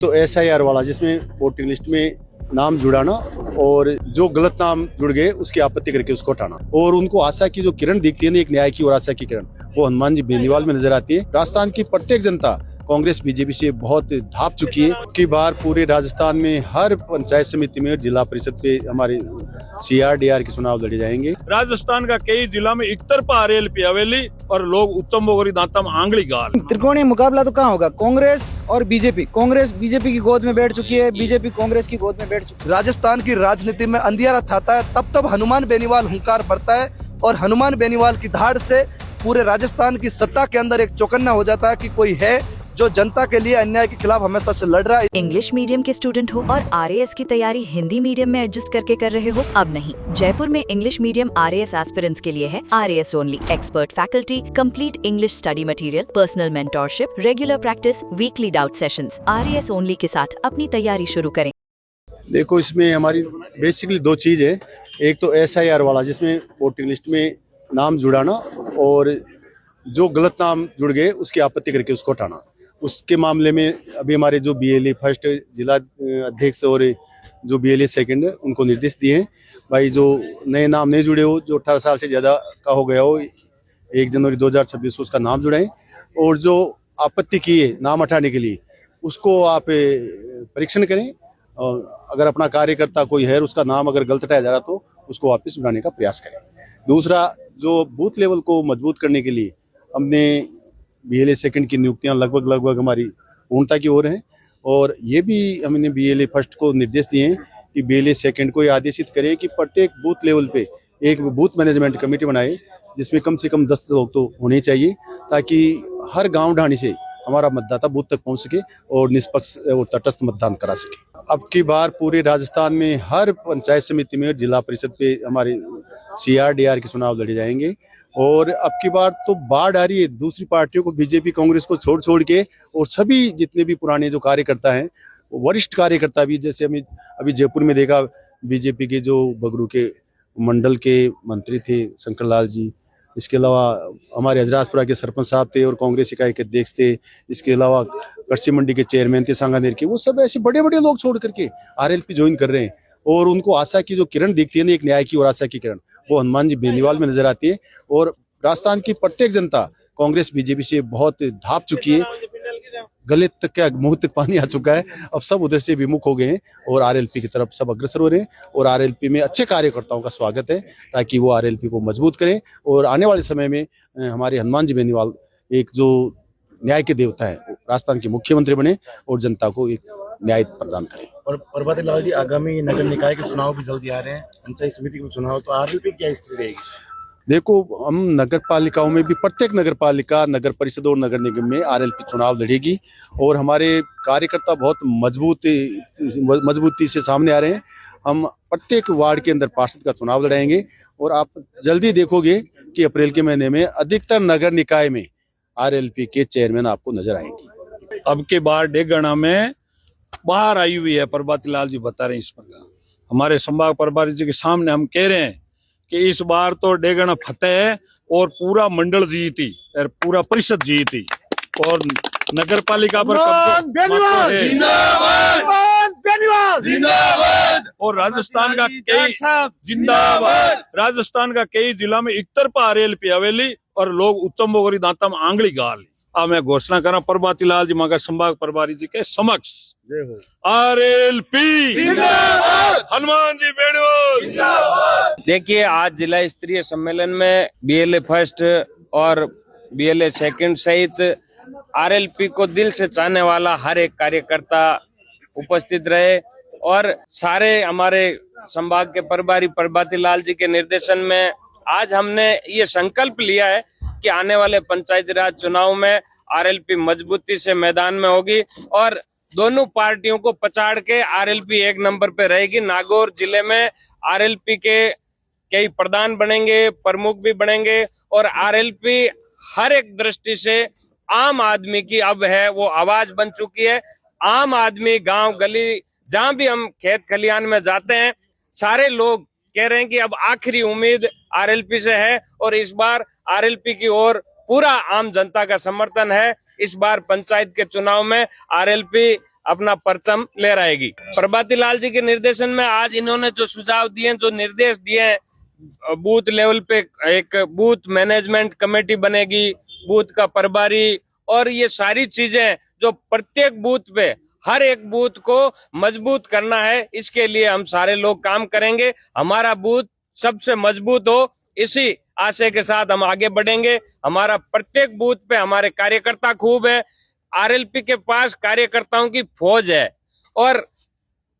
तो SIR वाला जिसमें वोटिंग लिस्ट में नाम जुड़ाना और जो गलत नाम जुड़ गए उसकी आपत्ति करके उसको हटाना और उनको आशा की जो किरण दिखती है ना, एक न्याय की और आशा की किरण, वो हनुमान जी बेनीवाल में नजर आती है। राजस्थान की प्रत्येक जनता कांग्रेस बीजेपी से बहुत धाप चुकी है। की बार पूरे राजस्थान में हर पंचायत समिति में, जिला परिषद पे हमारे CR-DR के चुनाव लड़े जाएंगे। राजस्थान का कई जिला में एक तरफा RLP हवेली और लोग उत्तम बोगरी दांतम आंगली गाल। त्रिकोणीय मुकाबला तो कहाँ होगा? कांग्रेस और बीजेपी। कांग्रेस बीजेपी की गोद में बैठ चुकी है, बीजेपी कांग्रेस की गोद में बैठ चुकी है। राजस्थान की राजनीति में अंधियारा छाता है, तब हनुमान बेनीवाल हुंकार भरता है और हनुमान बेनीवाल की धाड़ से पूरे राजस्थान की सत्ता के अंदर एक चौकन्ना हो जाता है कि कोई है जो जनता के लिए अन्याय के खिलाफ हमेशा से लड़ रहा है। इंग्लिश मीडियम के स्टूडेंट हो और RAS की तैयारी हिंदी मीडियम में एडजस्ट करके कर रहे हो? अब नहीं, जयपुर में इंग्लिश मीडियम RAS एस्पिरेंट्स के लिए है RAS only. Expert faculty, complete English study material, personal mentorship, regular practice, weekly doubt sessions. RAS only के साथ अपनी तैयारी शुरू करें। देखो, इसमें हमारी बेसिकली दो चीज है। एक तो SIR वाला जिसमें वोटिंग लिस्ट में नाम जुड़ाना और जो गलत नाम जुड़ गए उसकी आपत्ति करके उसको हटाना। उसके मामले में अभी हमारे जो BLA फर्स्ट जिला अध्यक्ष और जो BLA सेकंड उनको निर्देश दिए हैं, भाई जो नए नाम नहीं जुड़े हो, जो 18 साल से ज़्यादा का हो गया हो, 1 जनवरी 2026 को उसका नाम जुड़ाएं और जो आपत्ति की है नाम हटाने के लिए उसको आप परीक्षण करें और अगर अपना कार्यकर्ता कोई है उसका नाम अगर गलत हटाया जा रहा तो उसको वापस जुड़ाने का प्रयास करें। दूसरा, जो बूथ लेवल को मजबूत करने के लिए हमने BLA सेकंड की नियुक्तियां लगभग हमारी पूर्णता की ओर हैं और ये भी हमने BLA फर्स्ट को निर्देश दिए हैं कि BLA सेकंड को ये आदेशित करें कि प्रत्येक बूथ लेवल पे एक बूथ मैनेजमेंट कमेटी बनाए जिसमें कम से कम 10 लोग तो होने चाहिए, ताकि हर गांव ढाणी से हमारा मतदाता बूथ तक पहुंच सके और निष्पक्ष और तटस्थ मतदान करा सके। अब की बार पूरे राजस्थान में हर पंचायत समिति में, जिला परिषद पे हमारे CR-DR के चुनाव लड़े जाएंगे और अब की बार तो बाढ़ आ रही है दूसरी पार्टियों को, बीजेपी कांग्रेस को छोड़ के, और सभी जितने भी पुराने जो कार्यकर्ता हैं, वरिष्ठ कार्यकर्ता भी, जैसे हमें अभी जयपुर में देखा बीजेपी के जो बगरू के मंडल के मंत्री थे शंकर लाल जी, इसके अलावा हमारे हजराजपुरा के सरपंच साहब थे और कांग्रेस इकाई के अध्यक्ष थे, इसके अलावा कृषि मंडी के चेयरमैन थे सांगानेर के, वो सब ऐसे बड़े लोग छोड़ करके RLP ज्वाइन कर रहे हैं और उनको आशा की जो किरण दिखती है ना, एक न्याय की और आशा की किरण, वो हनुमान जी बेनीवाल में नजर आती है। और राजस्थान की प्रत्येक जनता कांग्रेस बीजेपी से बहुत धाप चुकी है, गले तक क्या मुंह तक पानी आ चुका है। अब सब उधर से विमुख हो गए हैं और RLP की तरफ सब अग्रसर हो रहे हैं और RLP में अच्छे कार्यकर्ताओं का स्वागत है ताकि वो RLP को मजबूत करें और आने वाले समय में हमारे हनुमान जी बेनीवाल एक जो न्याय के देवता है, राजस्थान के मुख्यमंत्री बने और जनता को एक न्याय प्रदान करें। और प्रभाती लाल जी, आगामी नगर निकाय के चुनाव भी जल्दी आ रहे हैं, पंचायत समिति के चुनाव, तो RLP क्या स्थिति रहेगी? देखो, हम नगर पालिकाओं में भी, प्रत्येक नगर पालिका, नगर परिषद और नगर निगम में RLP चुनाव लड़ेगी और हमारे कार्यकर्ता बहुत मजबूती से सामने आ रहे हैं। हम प्रत्येक वार्ड के अंदर पार्षद का चुनाव लड़ाएंगे और आप जल्दी देखोगे कि अप्रैल के महीने में अधिकतर नगर निकाय में RLP के चेयरमैन आपको नजर आएंगे। अब के बार डेगना में बाहर आई हुई है, प्रभाती लाल जी बता रहे हैं इस प्रकार। हमारे संभाग प्रभारी जी के सामने हम कह रहे हैं कि इस बार तो डेगना फतेह है और पूरा मंडल जीती और पूरा परिषद जीती और नगर पालिका पर और राजस्थान का कई जिंदाबाद, राजस्थान का कई जिला में एक तरफा RLP हवेली और लोग उत्तम बोगरी दांतम आंगली गाल। अब मैं घोषणा करा प्रभाती लाल जी मगर संभाग प्रभारी जी के समक्ष, RLP हनुमान जी बेनीवाल। देखिए, आज जिला स्तरीय सम्मेलन में BLA फर्स्ट और BLA सेकंड सहित RLP को दिल से चाहने वाला हर एक कार्यकर्ता उपस्थित रहे और सारे हमारे संभाग के प्रभारी प्रभाती लाल जी के निर्देशन में आज हमने ये संकल्प लिया है कि आने वाले पंचायती राज चुनाव में RLP मजबूती से मैदान में होगी और दोनों पार्टियों को पछाड़ के RLP एक नंबर पे रहेगी। नागौर जिले में RLP के कई प्रधान बनेंगे, प्रमुख भी बनेंगे और RLP हर एक दृष्टि से आम आदमी की अब है वो आवाज बन चुकी है। आम आदमी गांव गली जहां भी हम खेत खलियान में जाते हैं, सारे लोग कह रहे हैं कि अब आखिरी उम्मीद RLP से है और इस बार RLP की ओर पूरा आम जनता का समर्थन है। इस बार पंचायत के चुनाव में RLP अपना परचम लहराएगी। प्रभाती लाल जी के निर्देशन में आज इन्होंने जो सुझाव दिए, जो निर्देश दिए हैं, बूथ लेवल पे एक बूथ मैनेजमेंट कमेटी बनेगी, बूथ का प्रभारी, और ये सारी चीजें जो प्रत्येक बूथ पे हर एक बूथ को मजबूत करना है, इसके लिए हम सारे लोग काम करेंगे। हमारा बूथ सबसे मजबूत हो, इसी आशय के साथ हम आगे बढ़ेंगे। हमारा प्रत्येक बूथ पे हमारे कार्यकर्ता खूब है। आरएलपी के पास कार्यकर्ताओं की फौज है और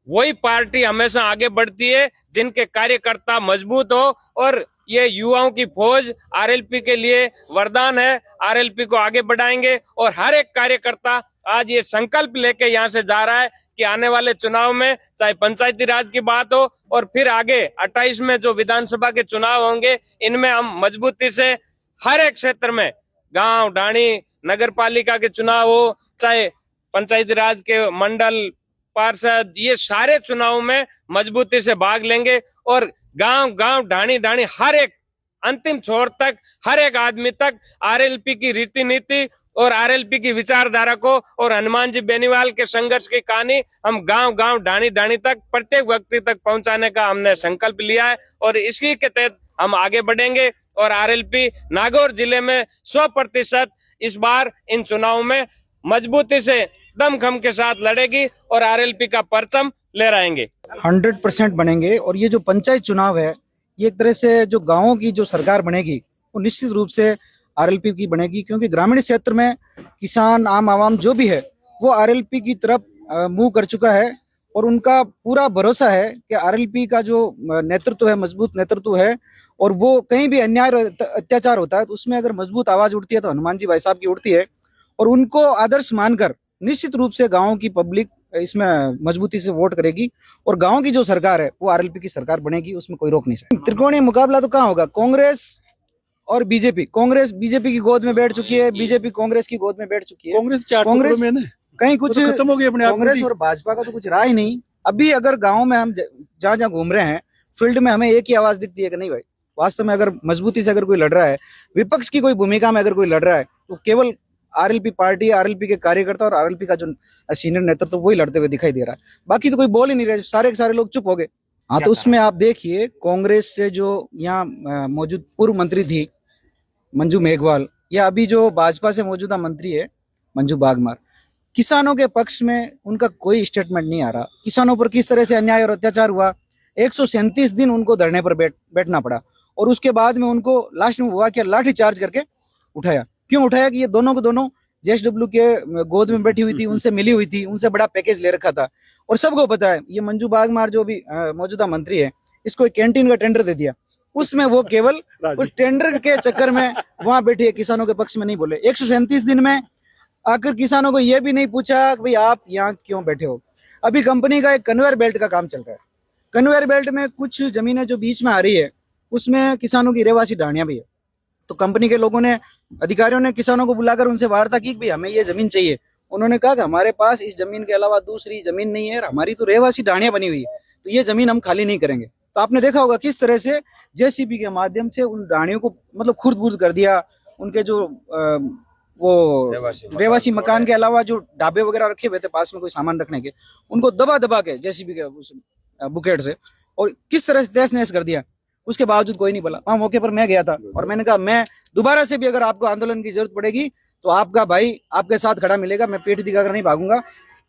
वही पार्टी हमेशा आगे बढ़ती है जिनके कार्यकर्ता मजबूत हो, और ये युवाओं की फौज आरएलपी के लिए वरदान है। आरएलपी को आगे बढ़ाएंगे और हर एक कार्यकर्ता आज ये संकल्प लेके यहाँ से जा रहा है कि आने वाले चुनाव में चाहे पंचायती राज की बात हो और फिर आगे 28 में जो विधानसभा के चुनाव होंगे, इनमें हम मजबूती से हर एक क्षेत्र में, गांव ढाणी नगर पालिका के चुनाव हो, चाहे पंचायती राज के मंडल पार्षद, ये सारे चुनाव में मजबूती से भाग लेंगे और गांव गांव ढाणी ढाणी हर एक अंतिम छोर तक, हर एक आदमी तक आरएलपी की रीति नीति और आरएलपी की विचारधारा को और हनुमान जी बेनीवाल के संघर्ष की कहानी हम गांव गांव ढाणी ढाणी तक प्रत्येक व्यक्ति तक पहुंचाने का हमने संकल्प लिया है और इसी के तहत हम आगे बढ़ेंगे और आरएलपी नागौर जिले में 100% इस बार इन चुनाव में मजबूती से दमखम के साथ लड़ेगी और आरएलपी का परचम लहराएंगे। 100% बनेंगे। और ये जो पंचायत चुनाव है, ये एक तरह से जो गाँवों की जो सरकार बनेगी वो निश्चित रूप से आरएलपी की बनेगी, क्योंकि ग्रामीण क्षेत्र में किसान आम आवाम जो भी है वो आरएलपी की तरफ मूव कर चुका है और उनका पूरा भरोसा है कि आरएलपी का जो नेतृत्व है, मजबूत नेतृत्व है, और वो कहीं भी अन्याय और अत्याचार होता है तो उसमें अगर मजबूत आवाज उठती है तो हनुमान जी भाई साहब की उठती है और उनको आदर्श मानकर निश्चित रूप से गाँव की पब्लिक इसमें मजबूती से वोट करेगी और गाँव की जो सरकार है वो आरएलपी की सरकार बनेगी, उसमें कोई रोक नहीं सकता। त्रिकोणीय मुकाबला तो कहाँ होगा, कांग्रेस और बीजेपी। कांग्रेस बीजेपी की गोद में बैठ चुकी है, बीजेपी कांग्रेस की गोद में बैठ चुकी है। कांग्रेस में कहीं कुछ खत्म हो गई अपने आप। कांग्रेस और भाजपा का तो कुछ रहा ही नहीं। अभी अगर गांव में हम जहाँ जहाँ घूम रहे हैं, फील्ड में हमें एक ही आवाज दिखती है कि नहीं भाई, वास्तव में अगर मजबूती से अगर कोई लड़ रहा है, विपक्ष की कोई भूमिका में अगर कोई लड़ रहा है तो केवल आरएलपी पार्टी, आरएलपी के कार्यकर्ता और आरएलपी का जो सीनियर नेतृत्व वही लड़ते हुए दिखाई दे रहा है। बाकी तो कोई बोल ही नहीं रहे, सारे के सारे लोग चुप हो गए। हाँ, तो उसमें आप देखिए कांग्रेस से जो यहाँ मौजूद पूर्व मंत्री थी मंजू मेघवाल, या अभी जो भाजपा से मौजूदा मंत्री है मंजू बागमार, किसानों के पक्ष में उनका कोई स्टेटमेंट नहीं आ रहा। किसानों पर किस तरह से अन्याय और अत्याचार हुआ, 137 दिन उनको धरने पर बैठना पड़ा और उसके बाद में उनको लास्ट में हुआ कि लाठी चार्ज करके उठाया। क्यों उठाया? कि ये दोनों को दोनों जेएसडब्ल्यू के गोद में बैठी हुई थी, उनसे मिली हुई थी, उनसे बड़ा पैकेज ले रखा था और सबको पता है ये मंजू बागमार जो भी मौजूदा मंत्री है, इसको एक कैंटीन का टेंडर दे दिया, उसमें वो केवल उस टेंडर के चक्कर में वहां बैठी है, किसानों के पक्ष में नहीं बोले। 137 दिन में आकर किसानों को ये भी नहीं पूछा कि भाई आप यहाँ क्यों बैठे हो। अभी कंपनी का एक कन्वेयर बेल्ट का काम चल रहा है। कन्वेयर बेल्ट में कुछ जमीनें जो बीच में आ रही है उसमें किसानों की रहवासी ढाणियां भी है, तो कंपनी के लोगों ने, अधिकारियों ने किसानों को बुलाकर उनसे वार्ता की कि भाई हमें ये जमीन चाहिए। उन्होंने कहा कि हमारे पास इस जमीन के अलावा दूसरी जमीन नहीं है, हमारी तो रहवासी ढाणियां बनी हुई है, तो ये जमीन हम खाली नहीं करेंगे। तो आपने देखा होगा किस तरह से जेसीबी के माध्यम से उन ढाणियों को मतलब खुर्द-बुर्द कर दिया। उनके जो वो रहवासी मकान के अलावा जो ढाबे वगैरह रखे हुए थे पास में कोई सामान रखने के, उनको दबा दबा के जेसीबी के बुकेट से और किस तरह से तहस नहस कर दिया। उसके बावजूद कोई नहीं बोला। वहाँ मौके पर मैं गया था और मैंने कहा मैं दोबारा से भी अगर आपको आंदोलन की जरूरत पड़ेगी तो आपका भाई आपके साथ खड़ा मिलेगा, मैं पीठ दिखाकर नहीं भागूंगा,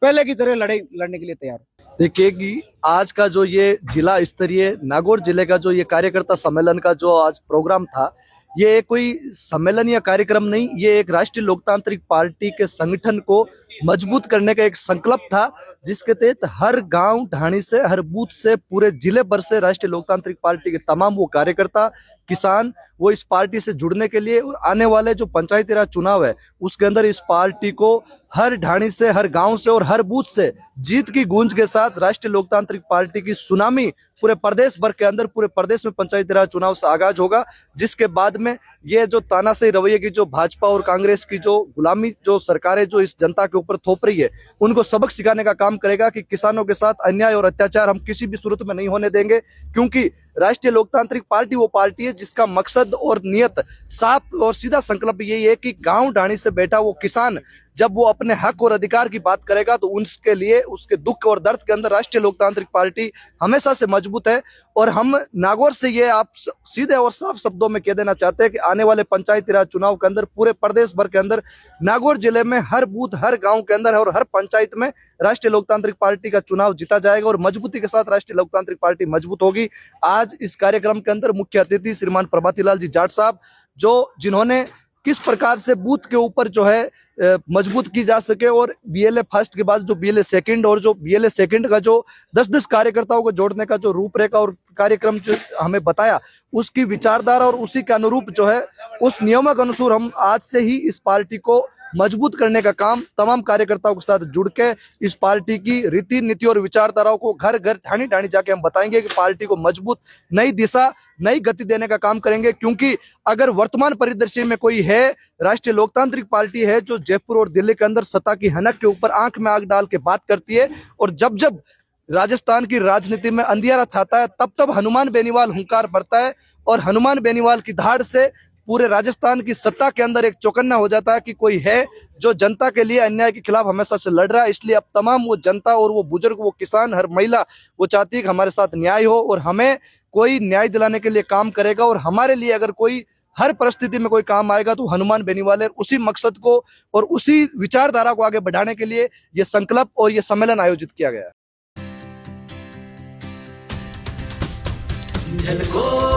पहले की तरह लड़ने के लिए तैयार हूँ। देखिए कि आज का जो ये जिला स्तरीय नागौर जिले का जो ये कार्यकर्ता सम्मेलन का जो आज प्रोग्राम था, ये कोई सम्मेलन या कार्यक्रम नहीं, ये एक राष्ट्रीय लोकतांत्रिक पार्टी के संगठन को मजबूत करने का एक संकल्प था, जिसके तहत हर गांव ढाणी से, हर बूथ से, पूरे जिले भर से राष्ट्रीय लोकतांत्रिक पार्टी के तमाम वो कार्यकर्ता, किसान वो इस पार्टी से जुड़ने के लिए और आने वाले जो पंचायती राज चुनाव है उसके अंदर इस पार्टी को हर ढाणी से, हर गांव से और हर बूथ से जीत की गूंज के साथ राष्ट्रीय लोकतांत्रिक पार्टी की सुनामी पूरे प्रदेश भर के अंदर, पूरे प्रदेश में पंचायती राज चुनाव से आगाज होगा, जिसके बाद में ये जो तानाशाही रवैये की जो भाजपा और कांग्रेस की जो गुलामी जो सरकारें जो इस जनता के ऊपर थोप रही है, उनको सबक सिखाने का काम करेगा कि किसानों के साथ अन्याय और अत्याचार हम किसी भी सूरत में नहीं होने देंगे। क्योंकि राष्ट्रीय लोकतांत्रिक पार्टी वो पार्टी है जिसका मकसद और नियत साफ और सीधा संकल्प यही है कि गांव ढाणी से बैठा वो किसान जब वो अपने हक और अधिकार की बात करेगा तो उसके लिए, उसके दुख और दर्द के अंदर राष्ट्रीय लोकतांत्रिक पार्टी हमेशा से मजबूत है। और हम नागौर से ये आप सीधे और साफ शब्दों में कह देना चाहते हैं कि आने वाले पंचायती राज चुनाव के अंदर पूरे प्रदेश भर के अंदर नागौर जिले में हर बूथ, हर गांव के अंदर और हर पंचायत में राष्ट्रीय लोकतांत्रिक पार्टी का चुनाव जीता जाएगा और मजबूती के साथ राष्ट्रीय लोकतांत्रिक पार्टी मजबूत होगी। आज इस कार्यक्रम के अंदर मुख्य अतिथि श्रीमान प्रभाती लाल जी जाट साहब, जिन्होंने किस प्रकार से बूथ के ऊपर जो है मजबूत की जा सके और बीएलए फर्स्ट के बाद जो बीएलए सेकंड और जो बीएलए सेकंड का जो 10-10 कार्यकर्ताओं को जोड़ने का जो रूपरेखा और कार्यक्रम जो हमें बताया, उसकी विचारधारा और उसी के अनुरूप जो है उस नियमों के अनुसार हम आज से ही इस पार्टी को मजबूत करने का काम तमाम कार्यकर्ताओं के साथ जुड़ के इस पार्टी की रीति नीति और विचारधाराओं को घर घर ठाणी ठाणी जाके हम बताएंगे कि पार्टी को मजबूत, नई दिशा, नई गति देने का काम करेंगे। क्योंकि अगर वर्तमान परिदृश्य में कोई है, राष्ट्रीय लोकतांत्रिक पार्टी है जो जयपुर और दिल्ली के अंदर सत्ता की हनक के ऊपर आंख में आंख डाल के बात करती है और जब जब राजस्थान की राजनीति में अंधियारा छाता है तब तब हनुमान बेनीवाल हुंकार भरता है और हनुमान बेनीवाल की धाड़ से पूरे राजस्थान की सत्ता के अंदर एक चौकन्ना हो जाता है कि कोई है जो जनता के लिए अन्याय के खिलाफ हमेशा से लड़ रहा है। इसलिए अब तमाम वो जनता और वो बुजुर्ग, वो किसान, हर महिला वो चाहती है कि हमारे साथ न्याय हो और हमें कोई न्याय दिलाने के लिए काम करेगा और हमारे लिए अगर कोई हर परिस्थिति में कोई काम आएगा तो हनुमान बेनीवाल है। उसी मकसद को और उसी विचारधारा को आगे बढ़ाने के लिए ये संकल्प और ये सम्मेलन आयोजित किया गया है। झलको